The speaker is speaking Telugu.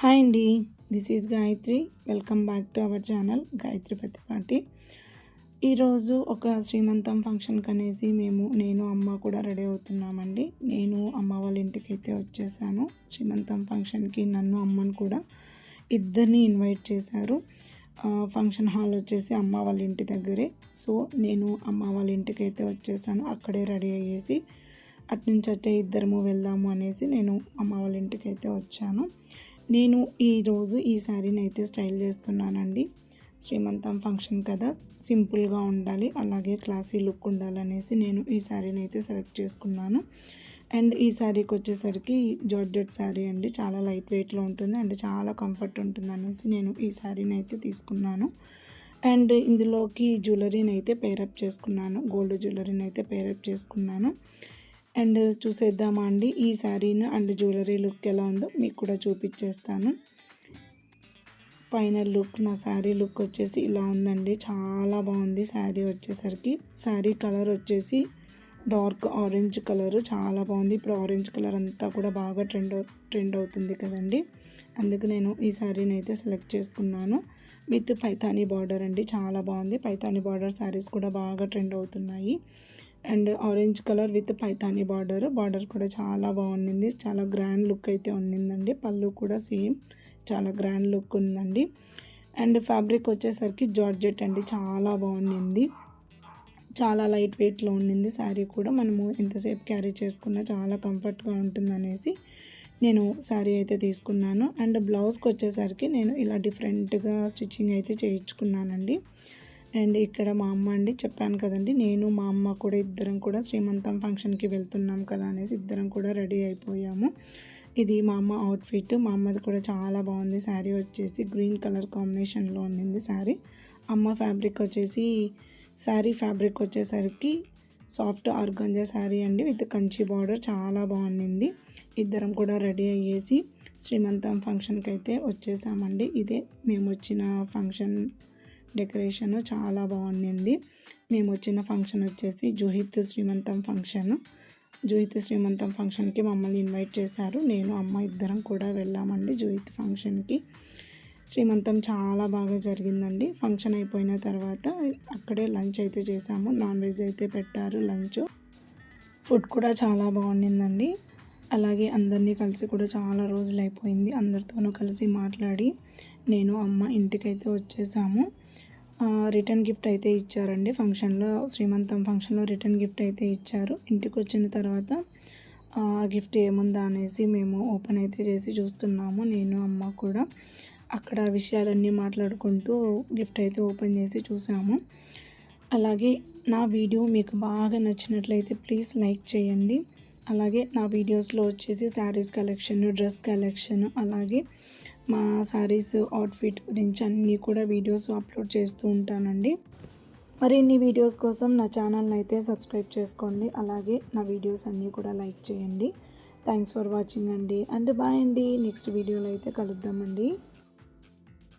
హాయ్ అండి, this is Gayatri. Welcome back to our channel Gayatri Pattipati. ఈరోజు ఒక శ్రీమంతం ఫంక్షన్కి అనేసి నేను అమ్మ కూడా రెడీ అవుతున్నామండి. నేను అమ్మ వాళ్ళ ఇంటికి అయితే వచ్చేసాను. శ్రీమంతం ఫంక్షన్కి నన్ను అమ్మను కూడా ఇద్దరిని ఇన్వైట్ చేశారు. ఫంక్షన్ హాల్ వచ్చేసి అమ్మ వాళ్ళ ఇంటి దగ్గరే. సో నేను అమ్మ వాళ్ళ ఇంటికి అయితే వచ్చేసాను. అక్కడే రెడీ అయ్యేసి అట్నుంచి అట్టే ఇద్దరము వెళ్దాము అనేసి నేను అమ్మ వాళ్ళ ఇంటికి అయితే వచ్చాను. నేను ఈరోజు ఈ శారీని అయితే స్టైల్ చేస్తున్నానండి. శ్రీమంతం ఫంక్షన్ కదా, సింపుల్గా ఉండాలి, అలాగే క్లాసీ లుక్ ఉండాలనేసి నేను ఈ శారీని అయితే సెలెక్ట్ చేసుకున్నాను. అండ్ ఈ శారీకి వచ్చేసరికి జార్జెట్ శారీ అండి, చాలా లైట్ వెయిట్లో ఉంటుంది అండ్ చాలా కంఫర్ట్ ఉంటుంది అనేసి నేను ఈ శారీని అయితే తీసుకున్నాను. అండ్ ఇందులోకి జ్యువెలరీని అయితే పేరప్ చేసుకున్నాను, గోల్డ్ జ్యువెలరీని అయితే పేరప్ చేసుకున్నాను. అండ్ చూసేద్దామా అండి ఈ శారీని అండ్ జ్యువెలరీ లుక్ ఎలా ఉందో మీకు కూడా చూపించేస్తాను. ఫైనల్ లుక్, నా శారీ లుక్ వచ్చేసి ఇలా ఉందండి. చాలా బాగుంది శారీ వచ్చేసరికి. శారీ కలర్ వచ్చేసి డార్క్ ఆరెంజ్ కలర్, చాలా బాగుంది. ఇప్పుడు ఆరెంజ్ కలర్ అంతా కూడా బాగా ట్రెండ్ అవుతుంది కదండి, అందుకు నేను ఈ శారీని అయితే సెలెక్ట్ చేసుకున్నాను. విత్ పైతానీ బార్డర్ అండి, చాలా బాగుంది. పైతానీ బార్డర్ శారీస్ కూడా బాగా ట్రెండ్ అవుతున్నాయి. And orange colour with Paithani border కూడా చాలా బాగుంది. చాలా గ్రాండ్ లుక్ అయితే ఉండిందండి. పళ్ళు కూడా సేమ్ చాలా గ్రాండ్ లుక్ ఉందండి. అండ్ ఫ్యాబ్రిక్ వచ్చేసరికి జార్జెట్ అండి, చాలా బాగుంది. చాలా లైట్ వెయిట్లో ఉండింది శారీ కూడా. మనము ఎంతసేపు క్యారీ చేసుకున్నా చాలా కంఫర్ట్గా ఉంటుందనేసి నేను శారీ అయితే తీసుకున్నాను. అండ్ బ్లౌజ్కి వచ్చేసరికి నేను ఇలా డిఫరెంట్గా స్టిచ్చింగ్ అయితే చేయించుకున్నానండి. అండ్ ఇక్కడ మా అమ్మ అండి, చెప్పాను కదండి, నేను మా అమ్మ కూడా ఇద్దరం కూడా శ్రీమంతం ఫంక్షన్కి వెళ్తున్నాం కదా అనేసి ఇద్దరం కూడా రెడీ అయిపోయాము. ఇది మా అమ్మ అవుట్ఫిట్. మా అమ్మది కూడా చాలా బాగుంది. శారీ వచ్చేసి గ్రీన్ కలర్ కాంబినేషన్లో ఉండింది శారీ. అమ్మ ఫ్యాబ్రిక్ వచ్చేసి, శారీ ఫ్యాబ్రిక్ వచ్చేసరికి సాఫ్ట్ ఆర్గాంజా శారీ అండి విత్ కంచి బార్డర్, చాలా బాగుంది. ఇద్దరం కూడా రెడీ అయ్యేసి శ్రీమంతం ఫంక్షన్కి అయితే వచ్చేసామండి. ఇదే మేము వచ్చిన ఫంక్షన్ డెకరేషన్, చాలా బాగుంది. మేము వచ్చిన ఫంక్షన్ వచ్చేసి జూహిత్ శ్రీమంతం ఫంక్షన్కి మమ్మల్ని ఇన్వైట్ చేశారు. నేను అమ్మ ఇద్దరం కూడా వెళ్ళామండి జూహిత్ ఫంక్షన్కి. శ్రీమంతం చాలా బాగా జరిగిందండి. ఫంక్షన్ అయిపోయిన తర్వాత అక్కడే లంచ్ అయితే చేసాము. నాన్ వెజ్ అయితే పెట్టారు లంచ్. ఫుడ్ కూడా చాలా బాగుండిందండి. అలాగే అందరినీ కలిసి కూడా చాలా రోజులు అయిపోయింది. అందరితోనూ కలిసి మాట్లాడి నేను అమ్మ ఇంటికైతే వచ్చేసాము. రిటర్న్ గిఫ్ట్ అయితే ఇచ్చారండి ఫంక్షన్లో, శ్రీమంతం ఫంక్షన్లో రిటర్న్ గిఫ్ట్ అయితే ఇచ్చారు. ఇంటికి వచ్చిన తర్వాత గిఫ్ట్ ఏముందా అనేసి మేము ఓపెన్ అయితే చేసి చూస్తున్నాము, నేను అమ్మ కూడా. అక్కడ విషయాలన్నీ మాట్లాడుకుంటూ గిఫ్ట్ అయితే ఓపెన్ చేసి చూసాము. అలాగే నా వీడియో మీకు బాగా నచ్చినట్లయితే ప్లీజ్ లైక్ చేయండి. అలాగే నా వీడియోస్లో వచ్చేసి శారీస్ కలెక్షన్, డ్రెస్ కలెక్షన్, అలాగే మా శారీస్ అవుట్ఫిట్ గురించి అన్నీ కూడా వీడియోస్ అప్లోడ్ చేస్తూ ఉంటానండి. మరిన్ని వీడియోస్ కోసం నా ఛానల్ని అయితే సబ్స్క్రైబ్ చేసుకోండి. అలాగే నా వీడియోస్ అన్నీ కూడా లైక్ చేయండి. థ్యాంక్స్ ఫర్ వాచింగ్ అండి. అండ్ బాయ్ అండి. నెక్స్ట్ వీడియోలో అయితే కలుద్దామండి.